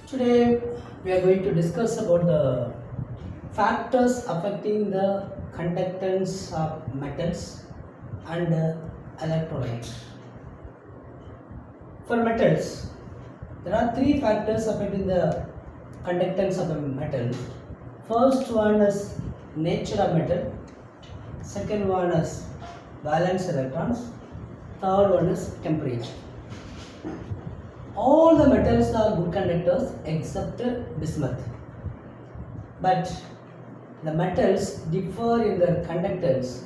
Today we are going to discuss about the factors affecting the conductance of metals and electrolytes. For metals, there are three factors affecting the conductance of the metal. First one is nature of metal, second one is valence electrons, third one is temperature. All the metals are good conductors except bismuth, but the metals differ in their conductance.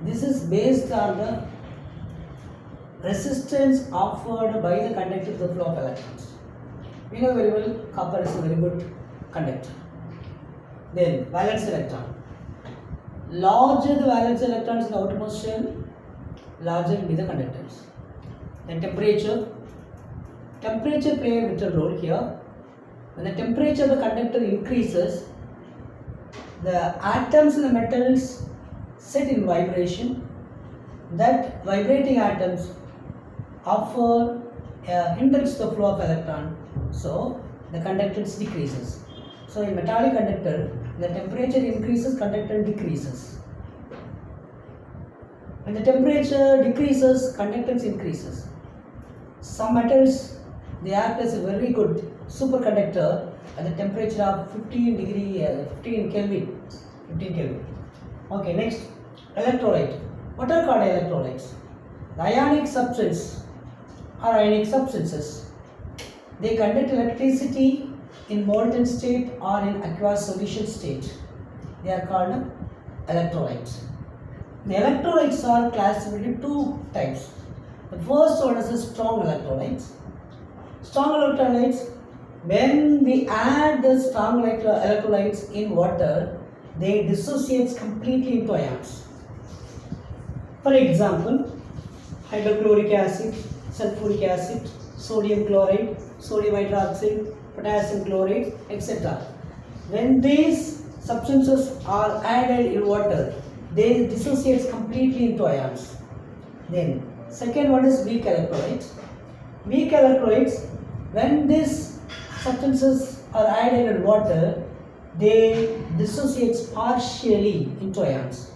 This is based on the resistance offered by the conductor to the flow of electrons. We know very well copper is a very good conductor. Then valence electron. Larger the valence electrons in the outermost shell, larger will be the conductance. Then temperature. Temperature plays a vital role here. When the temperature of the conductor increases, the atoms in the metals set in vibration. That vibrating atoms offer a hindrance to the flow of electron, so the conductance decreases. So in metallic conductor, the temperature increases, conductance decreases. When the temperature decreases, conductance increases. Some metals, they act as a very good superconductor at the temperature of 15 Kelvin. Okay, next, electrolyte. What are called electrolytes? The ionic substance or ionic substances. They conduct electricity in molten state or in aqueous solution state. They are called electrolytes. The electrolytes are classified into two types. The first one is the strong electrolytes. Strong electrolytes, when we add the strong electrolytes in water, they dissociate completely into ions. For example, hydrochloric acid, sulfuric acid, sodium chloride, sodium hydroxide, potassium chloride, etc. When these substances are added in water, they dissociate completely into ions. Then, second one is weak electrolytes. Weak electrolytes, when these substances are added in water, they dissociate partially into ions.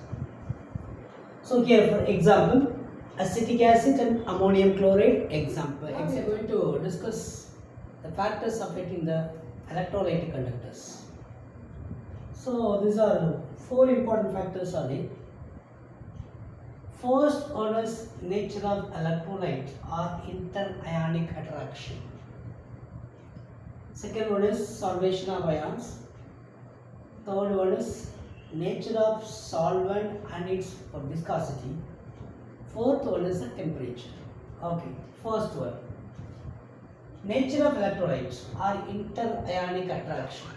So here, for example, acetic acid and ammonium chloride example. Now we are going to discuss the factors affecting the electrolytic conductors. So these are four important factors are there. First one is nature of electrolyte or interionic attraction. Second one is solvation of ions. Third one is nature of solvent and its viscosity. Fourth one is the temperature. Okay, first one. Nature of electrolytes or interionic attraction.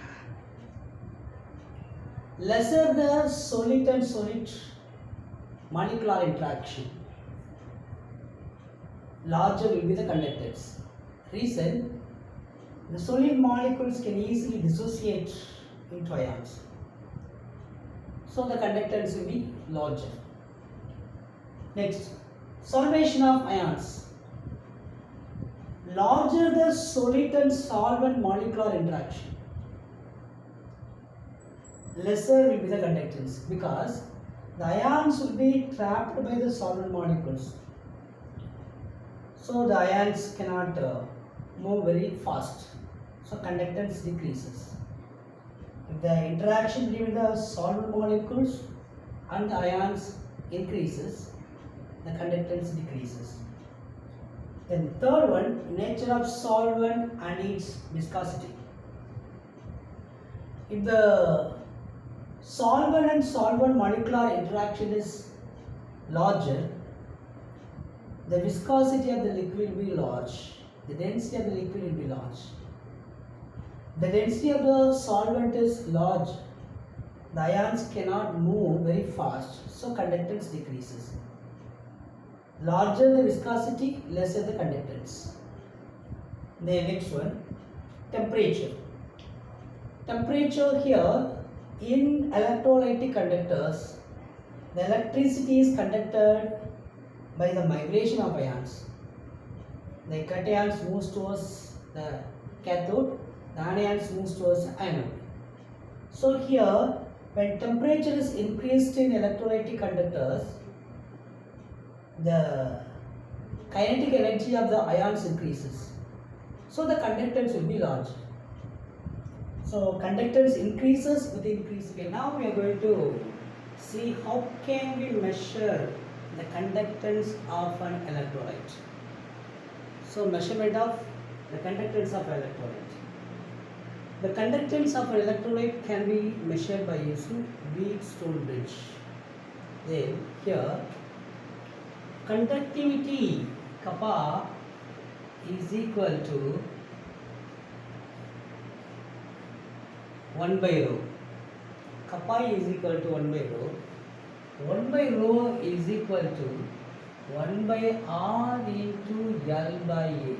Lesser the solid and solid molecular interaction, larger will be the conductance. Reason, the solid molecules can easily dissociate into ions, so the conductance will be larger. Next, solvation of ions. Larger the solid and solvent molecular interaction, lesser will be the conductance, because the ions will be trapped by the solvent molecules, so the ions cannot move very fast, so conductance decreases. If the interaction between the solvent molecules and the ions increases, the conductance decreases. Then third one, nature of solvent and its viscosity. If the solvent and solvent molecular interaction is larger, the viscosity of the liquid will be large, the density of the liquid will be large. The density of the solvent is large, the ions cannot move very fast, so conductance decreases. Larger the viscosity, lesser the conductance. The next one, temperature. Temperature here, in electrolytic conductors, the electricity is conducted by the migration of ions. The cations moves towards the cathode, the anions moves towards the anode. So here, when temperature is increased in electrolytic conductors, the kinetic energy of the ions increases. So the conductance will be large. So conductance increases with increase. Okay, now we are going to see how can we measure the conductance of an electrolyte. So measurement of the conductance of electrolyte. The conductance of an electrolyte can be measured by using Wheatstone bridge. Then here conductivity kappa is equal to 1 by rho. Kappa is equal to 1 by rho. 1 by rho is equal to 1 by R into L by A.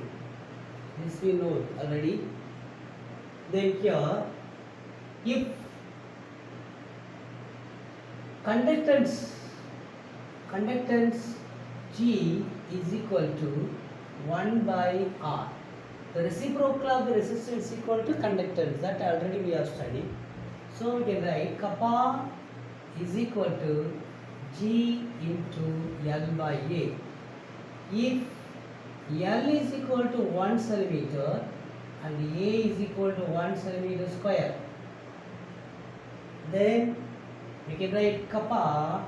This we know already. Then here, if conductance G is equal to 1 by R. The reciprocal of the resistance is equal to conductance. That already we have studied. So we can write kappa is equal to G into L by A. If L is equal to 1 centimeter and A is equal to 1 centimeter square, then we can write kappa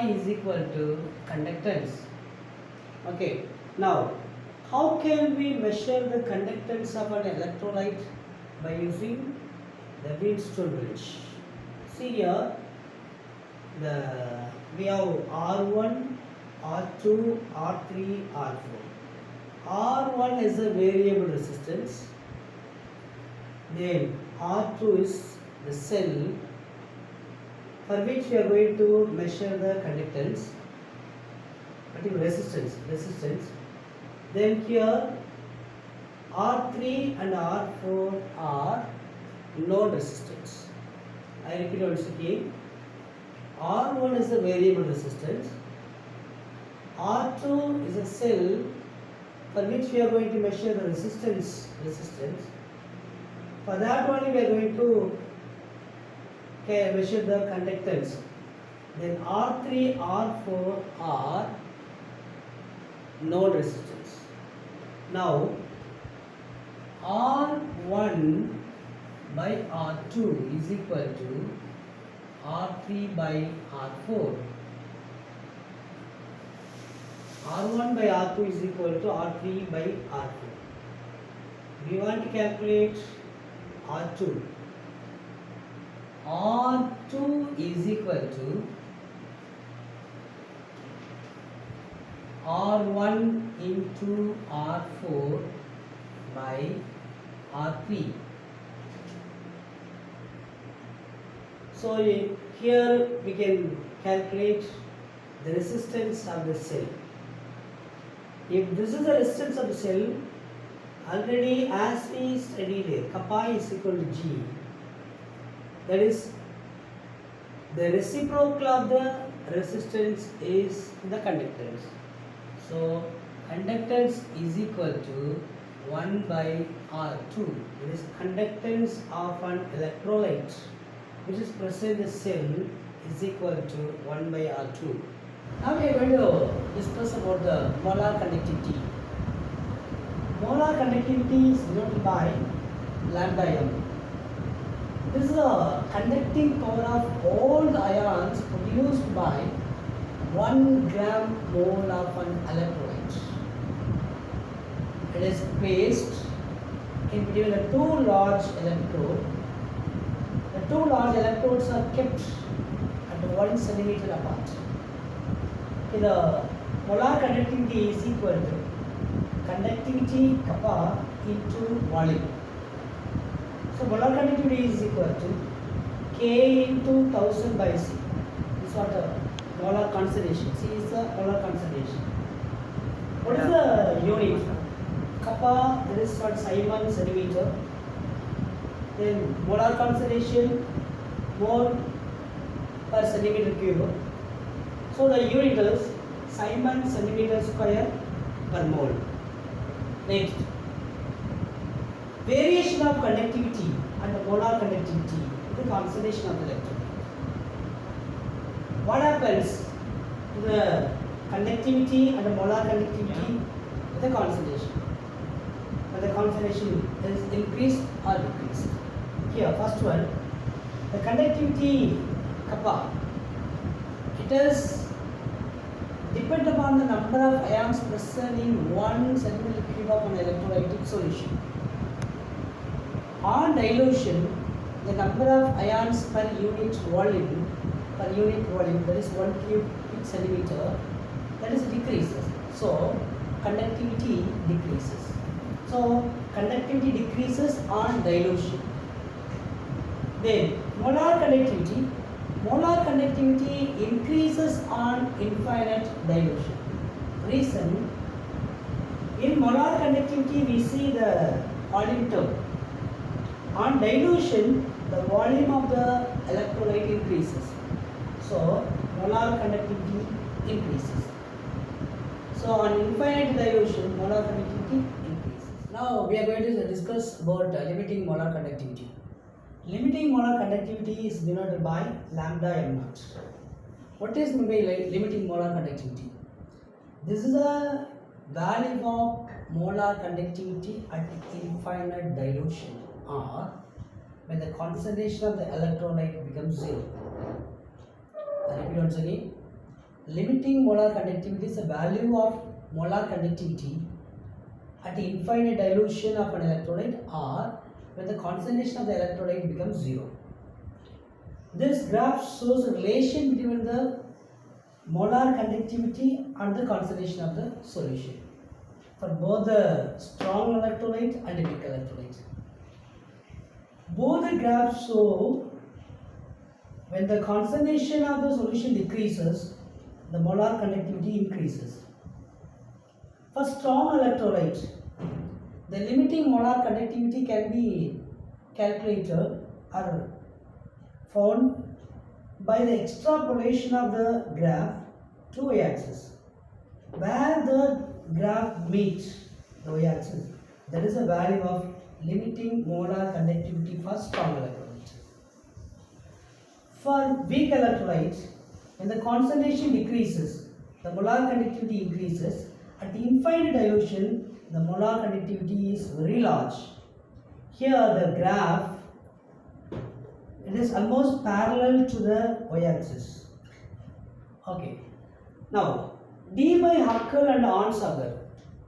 is equal to conductance. Okay, now how can we measure the conductance of an electrolyte? By using the Wheatstone bridge. See here, we have R1, R2, R3, R4. R1 is a variable resistance. Then R2 is the cell for which we are going to measure the conductance, particular resistance. Then here R3 and R4 are node resistance. I repeat once again. R1 is a variable resistance. R2 is a cell for which we are going to measure the resistance. For that only we are going to measure the conductance. Then R3, R4 are node resistance. Now R1 by R2 is equal to R3 by R4. R1 by R2 is equal to R3 by R4. We want to calculate R2. R2 is equal to R1 into R4 by R3. So here we can calculate the resistance of the cell. If this is the resistance of the cell, already as we studied here, kappa is equal to G. That is, the reciprocal of the resistance is the conductance. So conductance is equal to 1 by R2. It is conductance of an electrolyte which is present in the cell is equal to 1 by R2. Now we are going to discuss about the molar conductivity. Molar conductivity is denoted by lambda m. This is the conducting power of all the ions produced by 1 gram mole of an electrolyte. It is placed in between the two large electrodes. The two large electrodes are kept at 1 centimeter apart. The molar conductivity is equal to conductivity kappa into volume. So molar conductivity is equal to K into 1000 by C. This is what the molar concentration. C is the molar concentration. What is the unit? Kappa, that is what Simon centimeter. Then molar concentration, mole per centimeter cube. So the unit is Simon centimeter square per mole. Next, variation of conductivity and the molar conductivity with the concentration of the electron. What happens to the conductivity and the molar conductivity with the concentration? When the concentration is increased or decreased. Here, first one, the conductivity kappa. It is depend upon the number of ions present in 1 centimeter cube of an electrolytic solution. On dilution, the number of ions per unit volume, that is 1 cubic centimeter, that is decreases. So conductivity decreases. So conductivity decreases on dilution. Then molar conductivity increases on infinite dilution. Reason, in molar conductivity we see the volume term. On dilution, the volume of the electrolyte increases. So molar conductivity increases. So on infinite dilution, molar conductivity increases. Now we are going to discuss about limiting molar conductivity. Limiting molar conductivity is denoted by lambda m naught. What is limiting molar conductivity? This is a value of molar conductivity at infinite dilution, or when the concentration of the electrolyte becomes 0. I repeat once again. Limiting molar conductivity is a value of molar conductivity at infinite dilution of an electrolyte, or when the concentration of the electrolyte becomes 0. This graph shows a relation between the molar conductivity and the concentration of the solution for both the strong electrolyte and the weak electrolyte. Both the graphs show when the concentration of the solution decreases, the molar conductivity increases. For strong electrolyte, the limiting molar conductivity can be calculated or found by the extrapolation of the graph to y-axis. Where the graph meets the y-axis, that is the value of limiting molar conductivity for strong electrolyte. For weak electrolyte, when the concentration decreases, the molar conductivity increases. At infinite dilution, the molar conductivity is very large. Here the graph, it is almost parallel to the y-axis. Okay. Now, D. by Huckel and Onsager,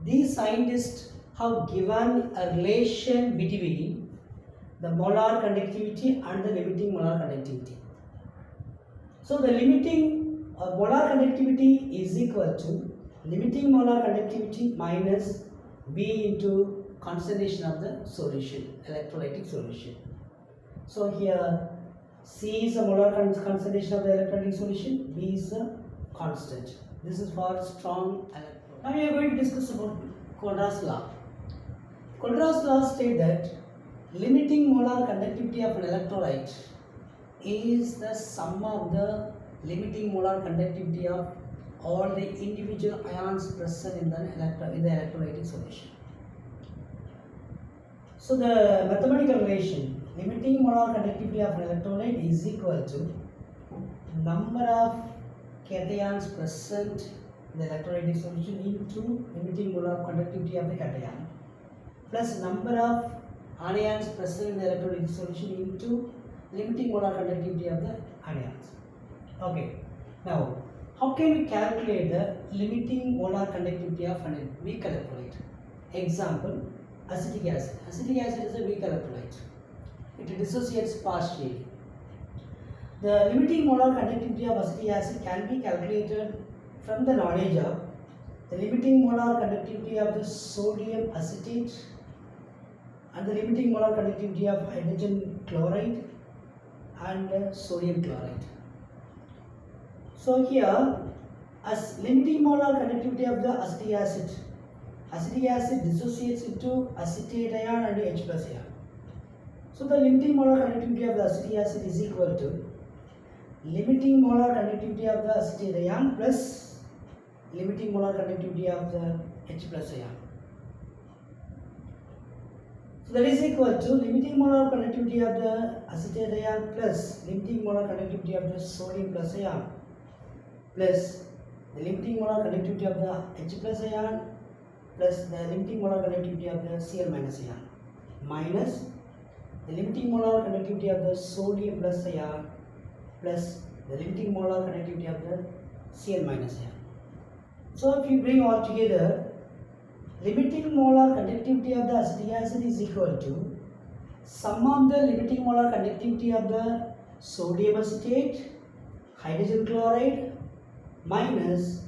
these scientists have given a relation between the molar conductivity and the limiting molar conductivity. So the limiting molar conductivity is equal to limiting molar conductivity minus V into concentration of the solution, electrolytic solution. So here C is the molar concentration of the electrolytic solution, V is a constant. This is for strong electrolyte. Now we are going to discuss about Kohlraas law. Kohlraas law states that limiting molar conductivity of an electrolyte is the sum of the limiting molar conductivity of all the individual ions present in the electrolytic solution. So the mathematical relation, limiting molar conductivity of an electrolyte is equal to number of cations present in the electrolytic solution into limiting molar conductivity of the cation plus number of anions present in the electrolytic solution into limiting molar conductivity of the anions. Okay. Now, how can we calculate the limiting molar conductivity of a weak electrolyte? Example, acetic acid. Acetic acid is a weak electrolyte. It dissociates partially. The limiting molar conductivity of acetic acid can be calculated from the knowledge of the limiting molar conductivity of the sodium acetate and the limiting molar conductivity of hydrogen chloride and sodium chloride. So here, as limiting molar conductivity of the acetic acid dissociates into acetate ion and H plus ion. So the limiting molar conductivity of the acetic acid is equal to limiting molar conductivity of the acetate ion plus limiting molar conductivity of the H plus ion. So that is equal to limiting molar conductivity of the acetate ion plus limiting molar conductivity of the sodium plus ion plus the limiting molar conductivity of the H plus ion plus the limiting molar conductivity of the Cl minus ion minus the limiting molar conductivity of the sodium plus ion plus the limiting molar conductivity of the Cl minus ion. So if you bring all together, limiting molar conductivity of the acetic acid is equal to sum of the limiting molar conductivity of the sodium acetate, hydrogen chloride minus